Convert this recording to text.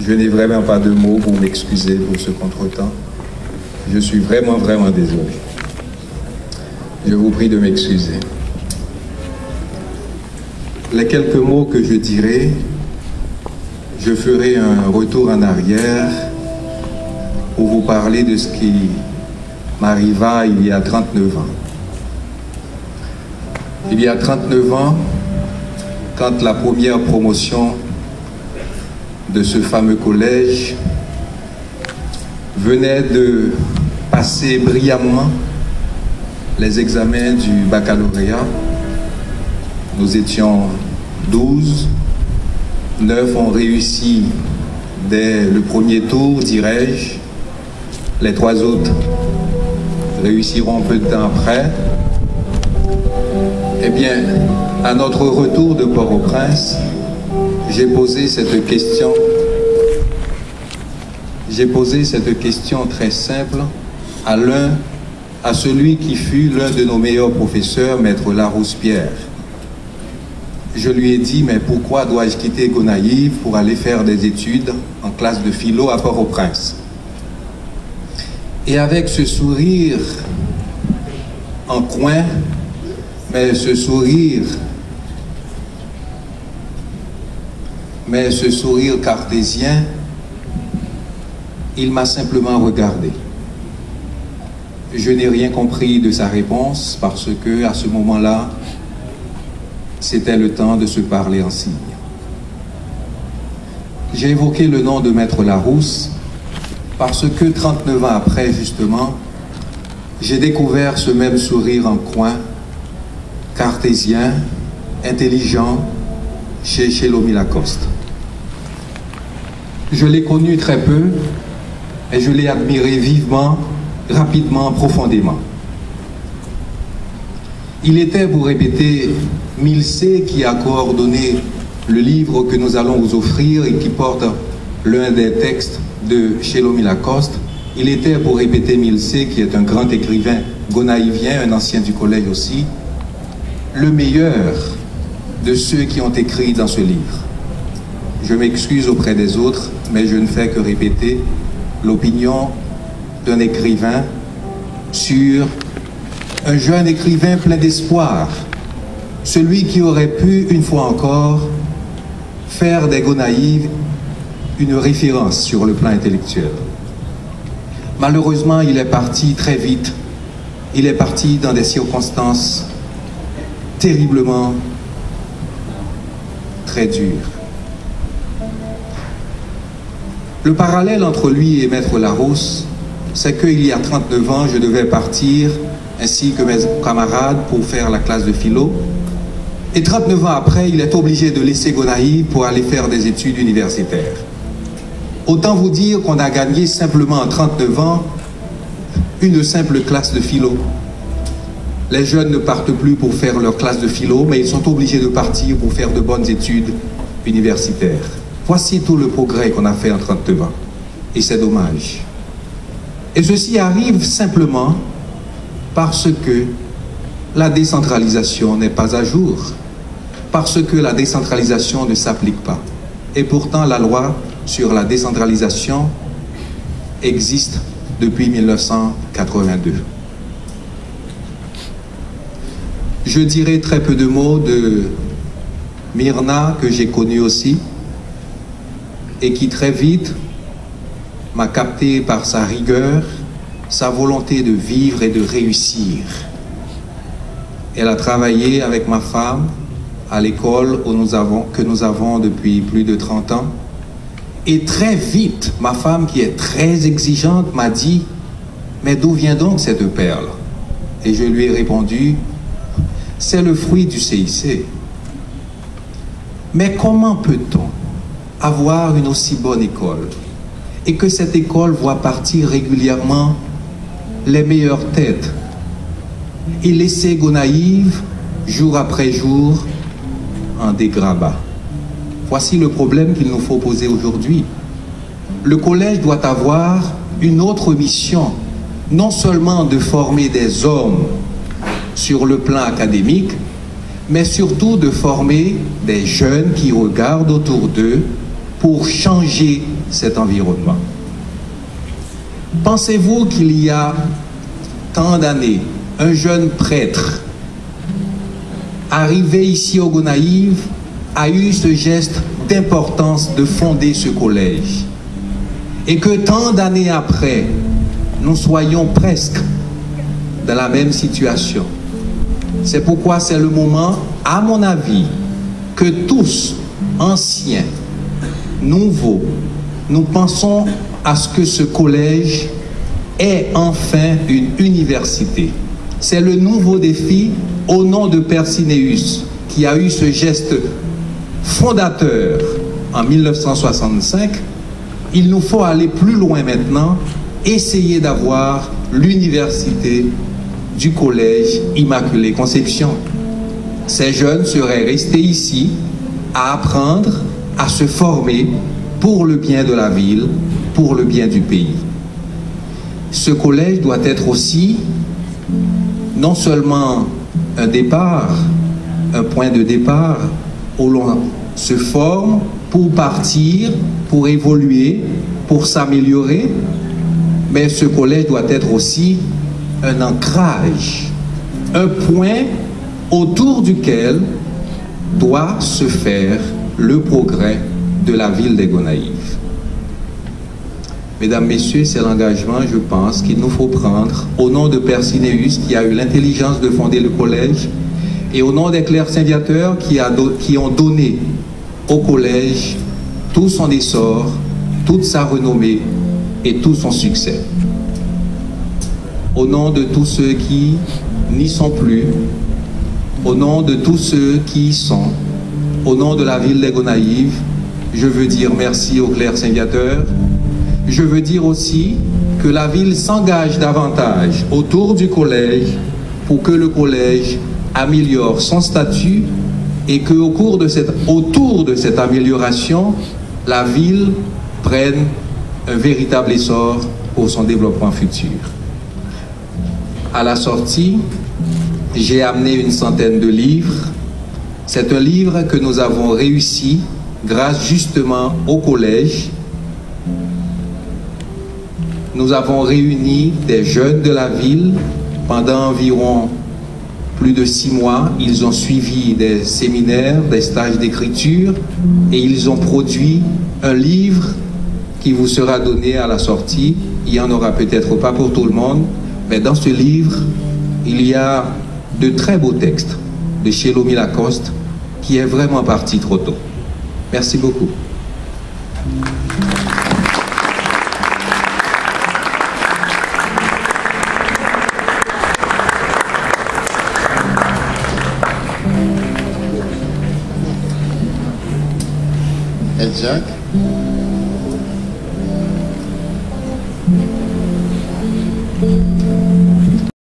Je n'ai vraiment pas de mots pour m'excuser pour ce contretemps. Je suis vraiment désolé. Je vous prie de m'excuser. Les quelques mots que je dirai, je ferai un retour en arrière pour vous parler de ce qui m'arriva il y a 39 ans. Il y a 39 ans, quand la première promotion de ce fameux collège venait de passer brillamment les examens du baccalauréat, nous étions 12, 9 ont réussi dès le premier tour, dirais-je. Les 3 autres réussiront peu de temps après. Eh bien, à notre retour de Port-au-Prince, j'ai posé cette question. J'ai posé cette question très simple à celui qui fut l'un de nos meilleurs professeurs, Maître Larousse-Pierre. Je lui ai dit, mais pourquoi dois-je quitter Gonaïves pour aller faire des études en classe de philo à Port-au-Prince? Et avec ce sourire en coin, mais ce sourire cartésien, il m'a simplement regardé. Je n'ai rien compris de sa réponse parce que, à ce moment-là, c'était le temps de se parler en signe. J'ai évoqué le nom de Maître Larousse parce que 39 ans après, justement, j'ai découvert ce même sourire en coin, cartésien, intelligent, chez Chélomi Lacoste. Je l'ai connu très peu et je l'ai admiré vivement, rapidement, profondément. Il était, pour répéter, Milcé qui a coordonné le livre que nous allons vous offrir et qui porte l'un des textes de Chélomi Lacoste. Il était, pour répéter Milcé, qui est un grand écrivain gonaïvien, un ancien du collège aussi, le meilleur de ceux qui ont écrit dans ce livre. Je m'excuse auprès des autres, mais je ne fais que répéter l'opinion d'un écrivain sur un jeune écrivain plein d'espoir, celui qui aurait pu, une fois encore, faire des Gonaïves une référence sur le plan intellectuel. Malheureusement, il est parti très vite. Il est parti dans des circonstances terriblement très dures. Le parallèle entre lui et Maître Larousse, c'est qu'il y a 39 ans, je devais partir, ainsi que mes camarades, pour faire la classe de philo. Et 39 ans après, il est obligé de laisser Gonaïves pour aller faire des études universitaires. Autant vous dire qu'on a gagné simplement en 39 ans une simple classe de philo. Les jeunes ne partent plus pour faire leur classe de philo, mais ils sont obligés de partir pour faire de bonnes études universitaires. Voici tout le progrès qu'on a fait en 39 ans. Et c'est dommage. Et ceci arrive simplement parce que la décentralisation n'est pas à jour. Parce que la décentralisation ne s'applique pas. Et pourtant, la loi sur la décentralisation existe depuis 1982. Je dirai très peu de mots de Myrna, que j'ai connue aussi, et qui très vite m'a capté par sa rigueur, sa volonté de vivre et de réussir. Elle a travaillé avec ma femme à l'école que nous avons depuis plus de 30 ans. Et très vite, ma femme, qui est très exigeante, m'a dit « Mais d'où vient donc cette perle ?» Et je lui ai répondu « C'est le fruit du CIC. » Mais comment peut-on avoir une aussi bonne école et que cette école voit partir régulièrement les meilleures têtes et laisser Gonaïves, jour après jour, en dégrabat? Voici le problème qu'il nous faut poser aujourd'hui. Le collège doit avoir une autre mission, non seulement de former des hommes sur le plan académique, mais surtout de former des jeunes qui regardent autour d'eux pour changer cet environnement. Pensez-vous qu'il y a tant d'années, un jeune prêtre arrivé ici au Gonaïves a eu ce geste d'importance de fonder ce collège, et que tant d'années après, nous soyons presque dans la même situation? C'est pourquoi c'est le moment, à mon avis, que tous, anciens, nouveaux, nous pensons à ce que ce collège ait enfin une université. C'est le nouveau défi au nom de Percineus, qui a eu ce geste fondateur en 1965. Il nous faut aller plus loin maintenant, essayer d'avoir l'université du collège Immaculée Conception. Ces jeunes seraient restés ici à apprendre, à se former pour le bien de la ville, pour le bien du pays. Ce collège doit être aussi non seulement un départ, un point de départ où l'on se forme pour partir, pour évoluer, pour s'améliorer, mais ce collège doit être aussi un ancrage, un point autour duquel doit se faire le progrès de la ville des Gonaïves. Mesdames, Messieurs, c'est l'engagement, je pense, qu'il nous faut prendre au nom de Percineus, qui a eu l'intelligence de fonder le collège, et au nom des clercs saint-viateurs qui ont donné au collège tout son essor, toute sa renommée et tout son succès. Au nom de tous ceux qui n'y sont plus, au nom de tous ceux qui y sont, au nom de la ville des Gonaïves, je veux dire merci aux clercs saint-viateurs. Je veux dire aussi que la ville s'engage davantage autour du collège pour que le collège améliore son statut et que autour de cette amélioration, la ville prenne un véritable essor pour son développement futur. À la sortie, j'ai amené une centaine de livres. C'est un livre que nous avons réussi grâce justement au collège. Nous avons réuni des jeunes de la ville pendant environ plus de 6 mois. Ils ont suivi des séminaires, des stages d'écriture et ils ont produit un livre qui vous sera donné à la sortie. Il n'y en aura peut-être pas pour tout le monde, mais dans ce livre, il y a de très beaux textes de Chélomi Lacoste qui est vraiment parti trop tôt. Merci beaucoup. Jacques.